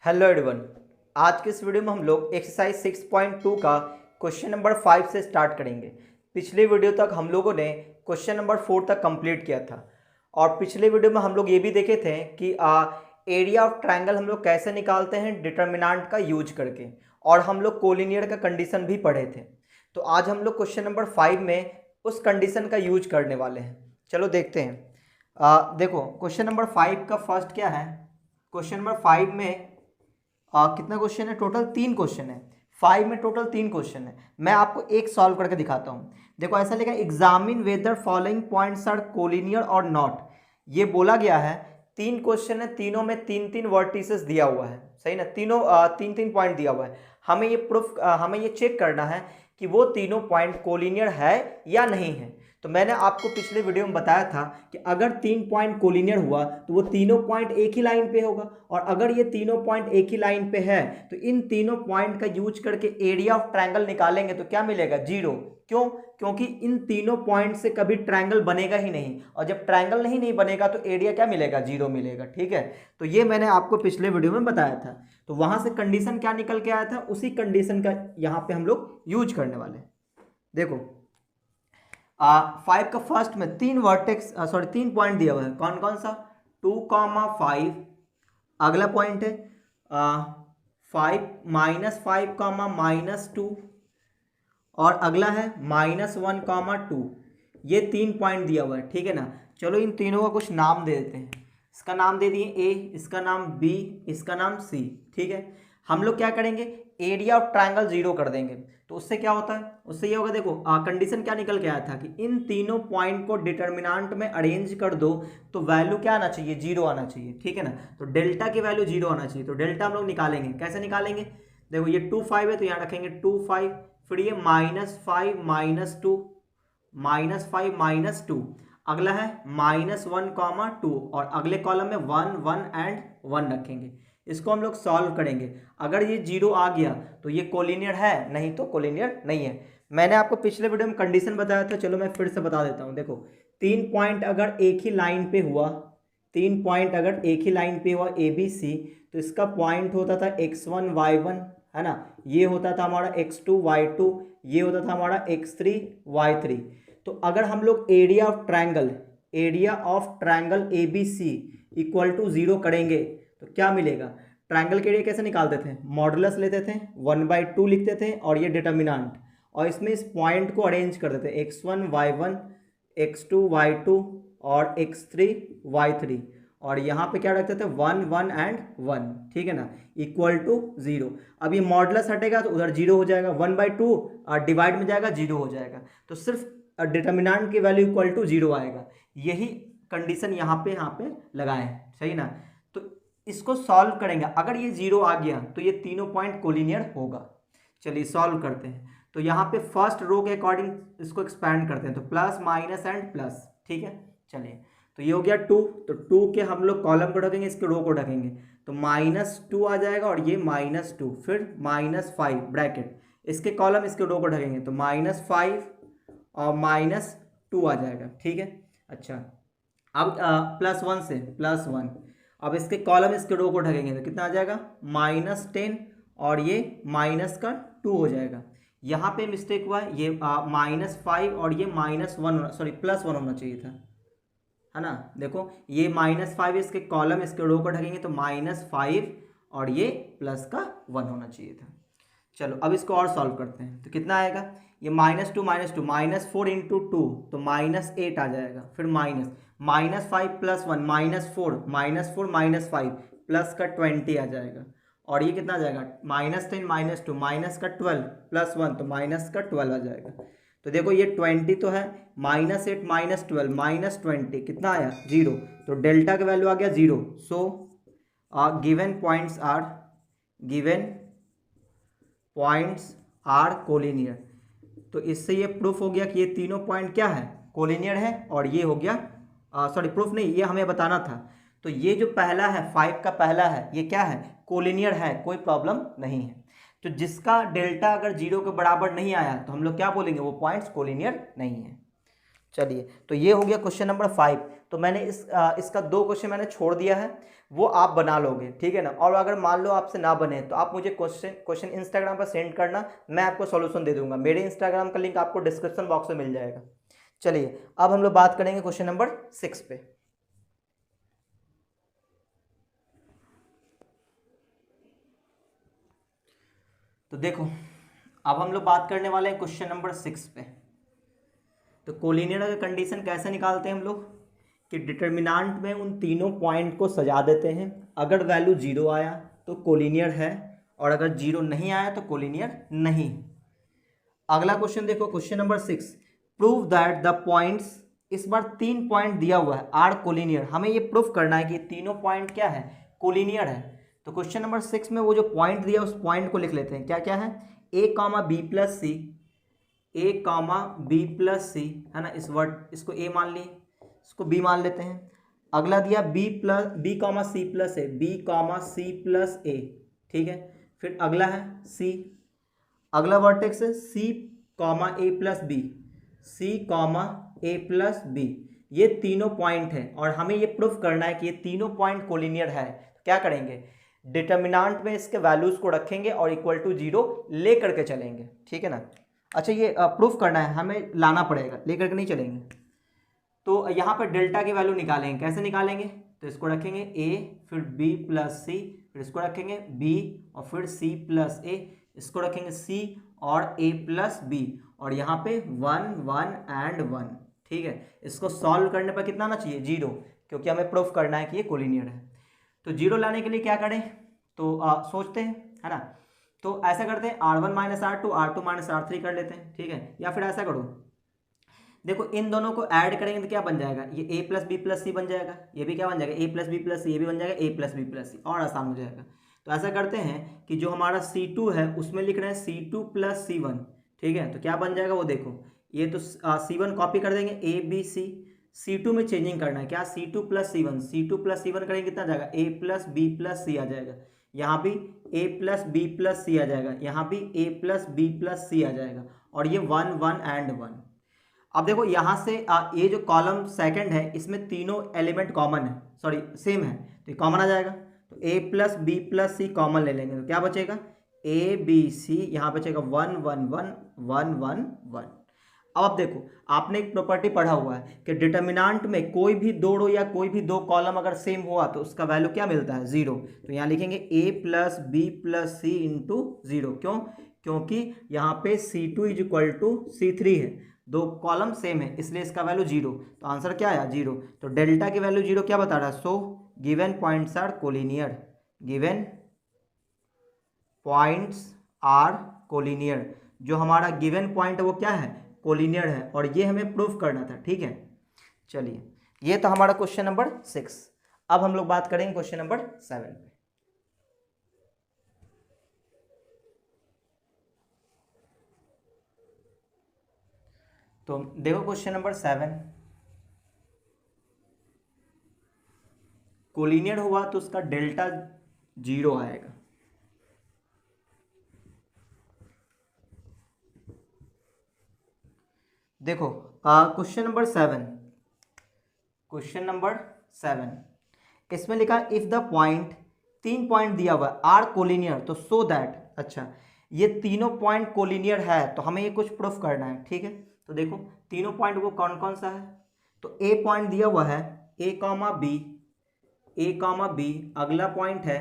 Hello everyone. आज के इस वीडियो में हम लोग एक्सरसाइज 6.2 का क्वेश्चन नंबर 5 से स्टार्ट करेंगे। पिछले वीडियो तक हम लोगों ने क्वेश्चन नंबर 4 तक कंप्लीट किया था और पिछले वीडियो में हम लोग ये भी देखे थे कि एरिया ऑफ ट्रायंगल हम लोग कैसे निकालते हैं डिटर्मिनेंट का यूज करके, और हम लोग कोलिनियर का कंडीशन भी पढ़े थे। तो आज हम लोग क्वेश्चन नंबर 5 में उस कंडीशन का यूज करने वाले हैं। चलो देखते हैं। देखो क्वेश्चन नंबर 5 का फर्स्ट क्या है। क्वेश्चन नंबर 5 में कितना क्वेश्चन है? टोटल 3 क्वेश्चन है। 5 में टोटल 3 क्वेश्चन है। मैं आपको एक सॉल्व करके दिखाता हूँ। देखो ऐसा लिखा, examine whether following points are collinear और नॉट। ये बोला गया है 3 क्वेश्चन है, तीनों में 3-3 वर्टिसेस दिया हुआ है, सही ना। तीनों 3-3 पॉइंट दिया हुआ है। हमें ये चेक करना है कि वो तीनों पॉइंट कोलिनियर है या नहीं है। तो मैंने आपको पिछले वीडियो में बताया था कि अगर 3 पॉइंट कोलिनियर हुआ तो वो तीनों पॉइंट एक ही लाइन पे होगा, और अगर ये तीनों पॉइंट एक ही लाइन पे है तो इन तीनों पॉइंट का यूज करके एरिया ऑफ ट्रायंगल निकालेंगे तो क्या मिलेगा? 0। क्यों? क्योंकि इन तीनों पॉइंट से कभी ट्रायंगल बनेगा ही नहीं, और जब ट्रायंगल नहीं बनेगा तो एरिया क्या मिलेगा? 0 मिलेगा। ठीक है, तो ये मैंने आपको पिछले वीडियो में बताया था। तो वहां से कंडीशन क्या निकल के आया था, उसी कंडीशन का यहाँ पे हम लोग यूज करने वाले हैं। देखो 5 का फर्स्ट में 3 पॉइंट दिया हुआ है। कौन कौन सा? 2,5। अगला पॉइंट है 5 -5, -2, और अगला है -1, 2। ये 3 पॉइंट दिया हुआ है, ठीक है ना। चलो इन तीनों का कुछ नाम दे देते हैं। इसका नाम दे दिए A, इसका नाम B, इसका नाम C। ठीक है, हम लोग क्या करेंगे? एरिया ऑफ ट्रायंगल 0 कर देंगे। तो उससे क्या होता है? उससे ये होगा, देखो कंडीशन क्या निकल के आया था कि इन तीनों पॉइंट को डिटर्मिनेंट में अरेंज कर दो तो वैल्यू क्या आना चाहिए? 0 आना चाहिए। ठीक है ना, तो डेल्टा की वैल्यू 0 आना चाहिए। तो डेल्टा हम लोग निकालेंगे, कैसे निकालेंगे? देखो ये 2,5 है तो यहाँ रखेंगे 2,5, फिर ये -5 -2, -5 -2, अगला है -1, 2, और अगले कॉलम में 1 1 एंड 1 रखेंगे। इसको हम लोग सॉल्व करेंगे। अगर ये 0 आ गया तो ये कोलिनियर है, नहीं तो कोलिनियर नहीं है। मैंने आपको पिछले वीडियो में कंडीशन बताया था, चलो मैं फिर से बता देता हूँ। देखो 3 पॉइंट अगर एक ही लाइन पे हुआ, 3 पॉइंट अगर एक ही लाइन पे हुआ ABC, तो इसका पॉइंट होता था x1 y1, है ना। ये होता था हमारा x2 y2, ये होता था हमारा x3 y3। तो अगर हम लोग area of triangle ABC equal to 0 करेंगे तो क्या मिलेगा? ट्रायंगल के एरिया कैसे निकालते थे? मॉडुलस लेते थे, 1/2 लिखते थे, और ये डिटर्मिनेंट, और इसमें इस पॉइंट को अरेंज कर देते x1 y1, x2 y2 और x3 y3, और यहाँ पे क्या रखते थे? 1 1 एंड 1। ठीक है ना, इक्वल टू 0। अब ये मॉडुलस हटेगा तो उधर 0 हो जाएगा, 1/2 और डिवाइड में जाएगा 0 हो जाएगा, तो सिर्फ डिटर्मिनेंट की वैल्यू इक्वल टू 0 आएगा। यही कंडीशन यहाँ पे लगाए, सही ना। तो इसको सॉल्व करेंगे, अगर ये 0 आ गया तो ये तीनों पॉइंट कोलिनियर होगा। चलिए सॉल्व करते हैं। तो यहाँ पे फर्स्ट रो के अकॉर्डिंग इसको एक्सपैंड करते हैं, तो प्लस माइनस एंड प्लस। ठीक है, चलिए तो ये हो गया 2, तो 2 के हम लोग कॉलम को ढकेंगे, इसके रो को ढकेंगे, तो -2 आ जाएगा, और ये -2, फिर -5 ब्रैकेट, इसके कॉलम इसके रो को ढकेंगे तो -5 और -2 आ जाएगा। ठीक है, अच्छा अब +1 से +1, अब इसके कॉलम इसके रो को ढकेंगे तो कितना आ जाएगा? -10, और ये -2 हो जाएगा। यहाँ पे मिस्टेक हुआ है, ये -5 और ये -1, सॉरी +1 होना चाहिए था, है ना। देखो ये -5 इसके कॉलम इसके रो को ढकेंगे तो -5, और ये +1 होना चाहिए था। चलो अब इसको और सॉल्व करते हैं, तो कितना आएगा? ये -2 -2, -4 इंटू 2 तो -8 आ जाएगा, फिर -5 + 1 -4 -5 प्लस का 20 आ जाएगा, और ये कितना आ जाएगा? -10 -2 -12 +1 तो -12 आ जाएगा। तो देखो ये 20 तो है, -8 -12 -20 कितना आया? 0। तो डेल्टा का वैल्यू आ गया 0। So given points are collinear. तो इससे ये प्रूफ हो गया कि ये तीनों पॉइंट क्या है? कोलिनियर है। और ये हो गया, सॉरी प्रूफ नहीं, ये हमें बताना था। तो ये जो पहला है, 5 का पहला है, ये क्या है? कोलिनियर है, कोई प्रॉब्लम नहीं है। तो जिसका डेल्टा अगर 0 के बराबर नहीं आया तो हम लोग क्या बोलेंगे? वो पॉइंट्स कोलिनियर नहीं है। चलिए, तो ये हो गया क्वेश्चन नंबर 5। तो मैंने इसका 2 क्वेश्चन मैंने छोड़ दिया है, वो आप बना लोगे, ठीक है ना। और अगर मान लो आपसे ना बने तो आप मुझे क्वेश्चन इंस्टाग्राम पर सेंड करना, मैं आपको सॉल्यूशन दे दूंगा। मेरे इंस्टाग्राम का लिंक आपको डिस्क्रिप्शन बॉक्स में मिल जाएगा। चलिए, अब हम लोग बात करेंगे क्वेश्चन नंबर 6 पे। तो देखो, अब हम लोग बात करने वाले हैं क्वेश्चन नंबर 6 पे। तो कोलिनियर का कंडीशन कैसे निकालते हैं हम लोग, कि डिटर्मिनांट में उन तीनों पॉइंट को सजा देते हैं। अगर वैल्यू 0 आया तो कोलिनियर है, और अगर 0 नहीं आया तो कोलिनियर नहीं। अगला क्वेश्चन देखो, question number 6, prove that the points, इस बार 3 पॉइंट दिया हुआ है, आर कोलिनियर। हमें ये प्रूफ करना है कि तीनों पॉइंट क्या है, कोलिनियर है। तो क्वेश्चन नंबर 6 में वो जो पॉइंट दिया उस पॉइंट को लिख लेते हैं। क्या क्या है, ए कामा बी प्लस सी, ए कामा बी प्लस सी, है ना। इसको ए मान लिए, इसको बी मान लेते हैं। अगला दिया बी कामा सी प्लस ए, बी कामा सी प्लस ए, ठीक है। फिर अगला है सी, अगला वर्टेक्स है सी कामा ए प्लस बी, सी कामा ए प्लस बी। ये तीनों पॉइंट है और हमें ये प्रूफ करना है कि ये तीनों पॉइंट कोलिनियर है। तो क्या करेंगे, डिटर्मिनांट में इसके वैल्यूज को रखेंगे और इक्वल टू 0 ले करके चलेंगे, ठीक है ना। अच्छा, ये प्रूफ करना है, हमें लाना पड़ेगा, ले करके नहीं चलेंगे। तो यहाँ पर डेल्टा की वैल्यू निकालेंगे। कैसे निकालेंगे, तो इसको रखेंगे ए, फिर बी प्लस सी, फिर इसको रखेंगे बी, और फिर सी प्लस ए, इसको रखेंगे सी और ए प्लस बी, और यहाँ पे 1 1 एंड 1, ठीक है। इसको सॉल्व करने पर कितना आना चाहिए, 0, क्योंकि हमें प्रूफ करना है कि ये कोलिनियर है। तो 0 लाने के लिए क्या करें, तो सोचते हैं, है ना। तो ऐसा करते हैं, R1 minus R2, R2 minus R3 कर लेते हैं, ठीक है। या फिर ऐसा करो, देखो इन दोनों को ऐड करेंगे तो क्या बन जाएगा, ये a प्लस बी प्लस सी बन जाएगा। ये भी क्या बन जाएगा, a प्लस बी प्लस सी, ये भी बन जाएगा a प्लस बी प्लस सी, और आसान हो जाएगा। तो ऐसा करते हैं कि जो हमारा C2 है उसमें लिख रहे हैं C2 प्लस C1, ठीक है। तो क्या बन जाएगा वो देखो, ये तो C1 कॉपी कर देंगे, ए बी सी, C2 में चेंजिंग करना है, क्या C2 plus C1, C2 plus C1 करेंगे कितना जाएगा, a प्लस बी प्लस सी आ जाएगा। यहाँ भी a प्लस बी प्लस सी आ जाएगा, यहाँ भी a प्लस बी प्लस सी आ जाएगा, और ये 1 1 एंड 1। अब देखो यहाँ से ये जो कॉलम सेकंड है इसमें तीनों एलिमेंट कॉमन है, सॉरी सेम है, तो ये कॉमन आ जाएगा। तो a plus B plus C common ले लेंगे, तो क्या बचेगा, ए बी सी, यहाँ बचेगा 1 1 1 1 1 1। अब आप देखो, आपने एक प्रॉपर्टी पढ़ा हुआ है कि डिटर्मिनांट में कोई भी दो रो या कोई भी दो कॉलम अगर सेम हुआ तो उसका वैल्यू क्या मिलता है, 0। तो यहाँ लिखेंगे a plus B plus C into 0। क्यों, क्योंकि यहाँ पे C2 is equal to C3 है, दो कॉलम सेम है, इसलिए इसका वैल्यू 0। तो आंसर क्या आया, 0। तो डेल्टा की वैल्यू 0 क्या बता रहा है, so given points are collinear, given points are collinear. जो हमारा गिवन पॉइंट है वो क्या है, कोलिनियर है, और ये हमें प्रूफ करना था, ठीक है। चलिए, ये तो हमारा क्वेश्चन नंबर 6। अब हम लोग बात करेंगे क्वेश्चन नंबर 7 पे। तो देखो क्वेश्चन नंबर 7, कोलिनियर हुआ तो उसका डेल्टा 0 आएगा। देखो क्वेश्चन नंबर 7, क्वेश्चन नंबर 7 इसमें लिखा इफ द पॉइंट, 3 पॉइंट दिया हुआ है, आर कोलिनियर, तो सो दैट, अच्छा ये तीनों पॉइंट कोलिनियर है तो हमें ये कुछ प्रूफ करना है, ठीक है। तो देखो तीनों पॉइंट वो कौन कौन सा है, तो ए पॉइंट दिया हुआ है ए कामा बी, ए कामा बी। अगला पॉइंट है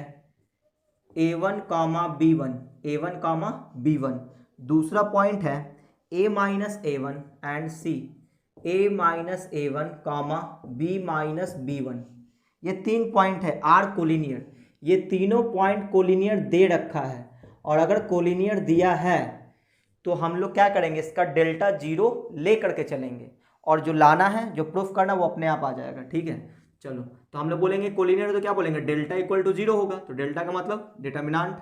A1 कामा B1, A1 कामा B1। दूसरा पॉइंट है A minus A1 and C, A minus A1 comma B minus B1। ये 3 पॉइंट है आर कोलिनियर। ये तीनों पॉइंट कोलिनियर दे रखा है, और अगर कोलिनियर दिया है तो हम लोग क्या करेंगे, इसका डेल्टा 0 ले करके चलेंगे, और जो लाना है, जो प्रूफ करना, वो अपने आप आ जाएगा, ठीक है। चलो, तो हम लोग बोलेंगे कोलिनियर, तो क्या बोलेंगे, डेल्टा इक्वल टू 0 होगा। तो डेल्टा का मतलब determinant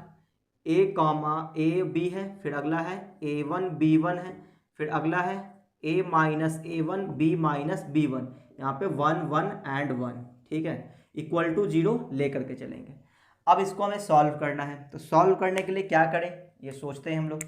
A comma A B है, फिर अगला है A1 B1 है, फिर अगला है A minus A1 B minus B1, यहाँ पे 1 1 एंड 1, ठीक है, इक्वल टू 0 ले करके चलेंगे। अब इसको हमें सॉल्व करना है, तो सॉल्व करने के लिए क्या करें, ये सोचते हैं हम लोग।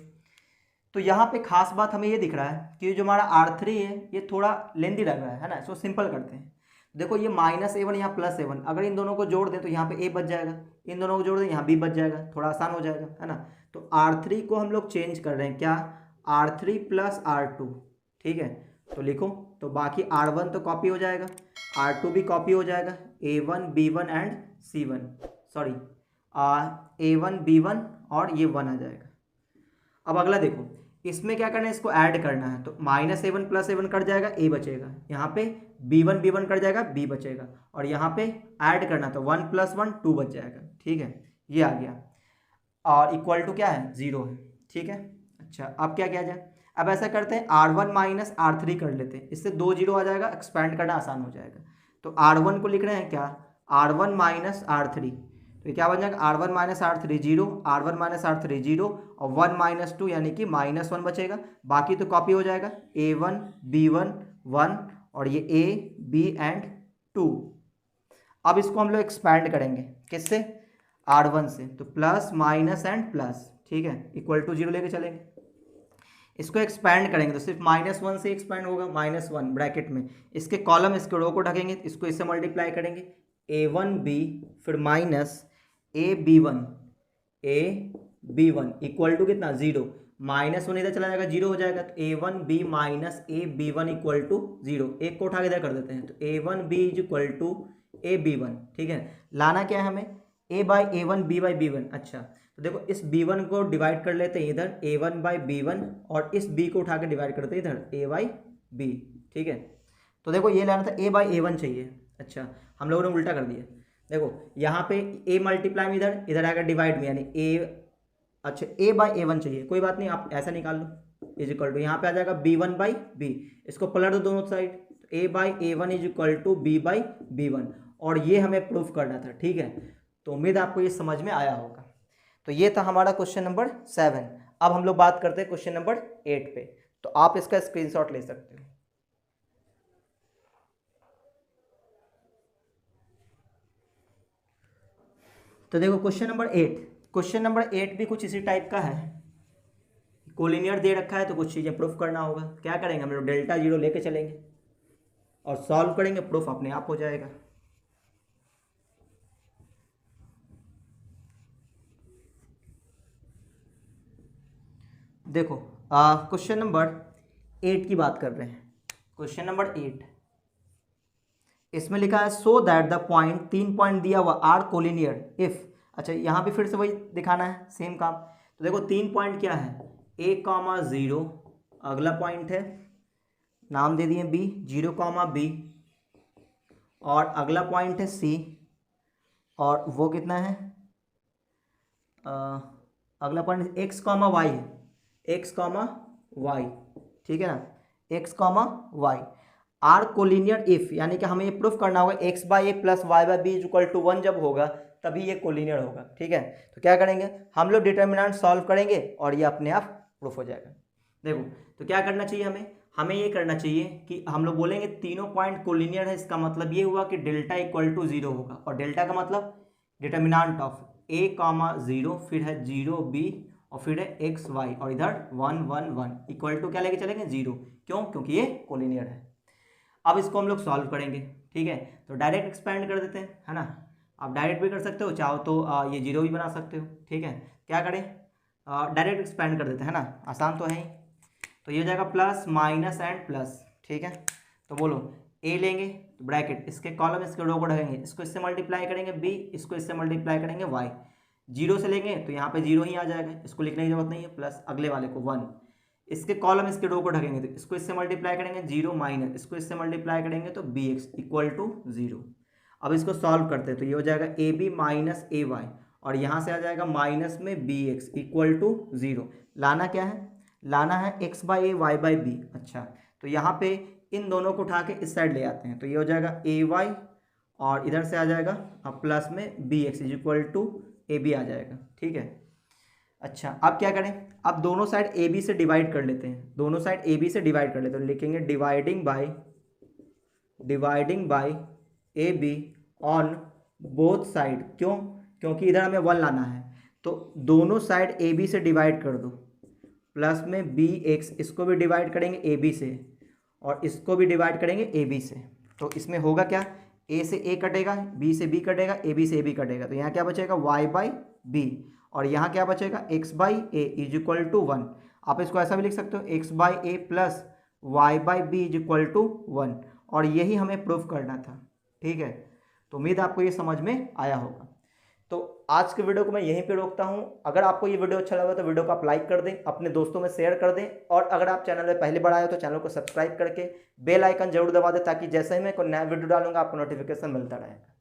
तो यहाँ पे खास बात हमें ये दिख रहा है कि जो हमारा R3 है ये थोड़ा लेंदी लग रहा है ना, इसको सिंपल करते हैं। देखो ये -a1 यहाँ +a1, अगर इन दोनों को जोड़ दें तो यहाँ पे a बच जाएगा, इन दोनों को जोड़ दें यहाँ b बच जाएगा, थोड़ा आसान हो जाएगा, है ना। तो R3 को हम लोग चेंज कर रहे हैं क्या, R3 + R2, ठीक है। तो लिखो, तो बाकी R1 तो कॉपी हो जाएगा, R2 भी कॉपी हो जाएगा, a1 b1 and c1, sorry a1 b1 और ये 1 आ जाएगा। अब अगला देखो, इसमें क्या करना है, इसको ऐड करना है, तो -a1 + a1 कट जाएगा, a बचेगा, यहाँ पे b1 b1 कट जाएगा, b बचेगा, और यहाँ पे ऐड करना तो 1 + 1 2 बच जाएगा, ठीक है, ये आ गया। और इक्वल टू क्या है, 0 है, ठीक है। अच्छा, अब क्या किया जाए, अब ऐसा करते हैं R1 - R3 कर लेते हैं, इससे 2 0 आ जाएगा, एक्सपेंड करना आसान हो जाएगा। तो R1 को लिख रहे हैं क्या, R1 - R3, तो ये क्या बन जाएगा, R1 - R3 0, R1 - R3 0 और 1 - 2 यानी कि -1 बचेगा, बाकी तो कॉपी हो जाएगा, a1 b1 1 और ये a b एंड 2। अब इसको हम लोग एक्सपैंड करेंगे किससे, R1 से, तो प्लस माइनस एंड प्लस, ठीक है, इक्वल टू 0 लेके चलेंगे। इसको एक्सपैंड करेंगे तो सिर्फ -1 से एक्सपैंड होगा, -1 ब्रैकेट में, इसके कॉलम इसके रो को ढकेंगे, इसको इससे मल्टीप्लाई करेंगे, a1b फिर -a b1 इक्वल टू कितना, 0, -1 इधर चला जाएगा, 0 हो जाएगा, तो a1b - ab1 इक्वल टू 0, एक को उठा के इधर कर देते हैं, तो a1b इक्वल टू ab1, ठीक है। लाना क्या है हमें, a/a1 b/b1, अच्छा, तो देखो इस b1 को डिवाइड कर लेते हैं इधर a1/b1 और इस b को उठा के डिवाइड करते हैं इधर a/b, ठीक है। तो देखो ये लाना था a/a1 चाहिए, अच्छा हम लोगों ने उल्टा कर दिया, देखो यहाँ पे a मल्टीप्लाई में इधर इधर आएगा डिवाइड में, यानी a, अच्छा a/a1 चाहिए, कोई बात नहीं, आप ऐसा निकाल लो, इज इक्वल टू यहाँ पे आ जाएगा b1/b, इसको पलट दो दोनों साइड, तो a/a1 is equal to b/b1, और ये हमें प्रूफ करना था, ठीक है। तो उम्मीद आपको ये समझ में आया होगा। तो ये था हमारा क्वेश्चन नंबर 7। अब हम लोग बात करते हैं क्वेश्चन नंबर 8 पे, तो आप इसका स्क्रीनशॉट ले सकते हो। तो देखो क्वेश्चन नंबर 8 भी कुछ इसी टाइप का है, कोलिनियर दे रखा है तो कुछ चीज़ें प्रूफ करना होगा। क्या करेंगे हम लोग, डेल्टा 0 लेके चलेंगे और सॉल्व करेंगे, प्रूफ अपने आप हो जाएगा। देखो क्वेश्चन नंबर 8 की बात कर रहे हैं, क्वेश्चन नंबर 8, इसमें लिखा है so that the point, 3 point दिया हुआ आर कोलिनियर इफ, अच्छा यहाँ पे फिर से वही दिखाना है, सेम काम। तो देखो 3 पॉइंट क्या है, a,0, अगला पॉइंट है, नाम दे दिए b, 0,b, और अगला पॉइंट है c, और वो कितना है, अगला पॉइंट x, y है, x, y, ठीक है ना, x, y, are collinear if, यानी कि हमें ये प्रूफ करना होगा x/a + y/b इक्वल टू 1 जब होगा तभी ये कोलिनियर होगा, ठीक है। तो क्या करेंगे हम लोग, डिटर्मिनेंट सॉल्व करेंगे और ये अपने आप प्रूफ हो जाएगा। देखो तो क्या करना चाहिए हमें ये करना चाहिए कि हम लोग बोलेंगे तीनों पॉइंट कोलिनियर है, इसका मतलब ये हुआ कि डेल्टा इक्वल टू 0 होगा, और डेल्टा का मतलब डिटर्मिनेंट ऑफ a, 0, फिर है 0b और फिर है x, y, और इधर 1 1 1 इक्वल टू क्या लेके चलेंगे, 0, क्यों, क्योंकि ये कोलिनियर है। अब इसको हम लोग सॉल्व करेंगे, ठीक है। तो डायरेक्ट एक्सपेंड कर देते हैं, है ना, आप डायरेक्ट भी कर सकते हो, चाहो तो ये 0 भी बना सकते हो, ठीक है। क्या करें, डायरेक्ट एक्सपेंड कर देते हैं, है ना, आसान तो है ही। तो ये हो जाएगा प्लस माइनस एंड प्लस, ठीक है। तो बोलो a लेंगे तो ब्रैकेट, इसके कॉलम इसके रो को ढकेंगे, इसको इससे मल्टीप्लाई करेंगे b, इसको इससे मल्टीप्लाई करेंगे y, 0 से लेंगे तो यहाँ पे 0 ही आ जाएगा, इसको लिखने की जरूरत नहीं है, प्लस अगले वाले को 1, इसके कॉलम इसके रो को ढकेंगे तो इसको इससे मल्टीप्लाई करेंगे 0 माइनस, इसको इससे मल्टीप्लाई करेंगे तो bx इक्वल टू 0। अब इसको सॉल्व करते हैं तो ये हो जाएगा ab माइनस ay, और यहाँ से आ जाएगा माइनस में bx इक्वल टू 0। लाना क्या है, लाना है x/a y/b, अच्छा तो यहाँ पे इन दोनों को उठा के इस साइड ले आते हैं, तो ये हो जाएगा ay और इधर से आ जाएगा अब प्लस में bx इक्वल टू ab आ जाएगा, ठीक है। अच्छा अब क्या करें, अब दोनों साइड ए बी से डिवाइड कर लेते हैं, दोनों साइड ए बी से डिवाइड कर लेते हैं, तो लिखेंगे dividing by A be on both side, क्यों, क्योंकि इधर हमें 1 लाना है, तो दोनों साइड ए बी से डिवाइड कर दो, प्लस में बी एक्स, इसको भी डिवाइड करेंगे ए बी से और इसको भी डिवाइड करेंगे ए बी से। तो इसमें होगा क्या, ए से ए कटेगा, बी से बी कटेगा, ए बी से ए बी कटेगा, तो यहाँ क्या बचेगा वाई बाई बी, और यहाँ क्या बचेगा x by a is equal to 1। आप इसको ऐसा भी लिख सकते हो x by a plus y by b is equal to 1, और यही हमें प्रूफ करना था। ठीक है, तो उम्मीद आपको ये समझ में आया होगा। तो आज के वीडियो को मैं यहीं पे रोकता हूं। अगर आपको ये वीडियो अच्छा लगा तो वीडियो को आप लाइक कर दें, अपने दोस्तों में शेयर कर दें, और अगर आप चैनल में पहली बार आए हो तो चैनल को सब्सक्राइब करके बेल आइकन जरूर दबा दें, ताकि जैसे ही मैं कोई नया वीडियो डालूंगा आपको नोटिफिकेशन मिलता रहेगा।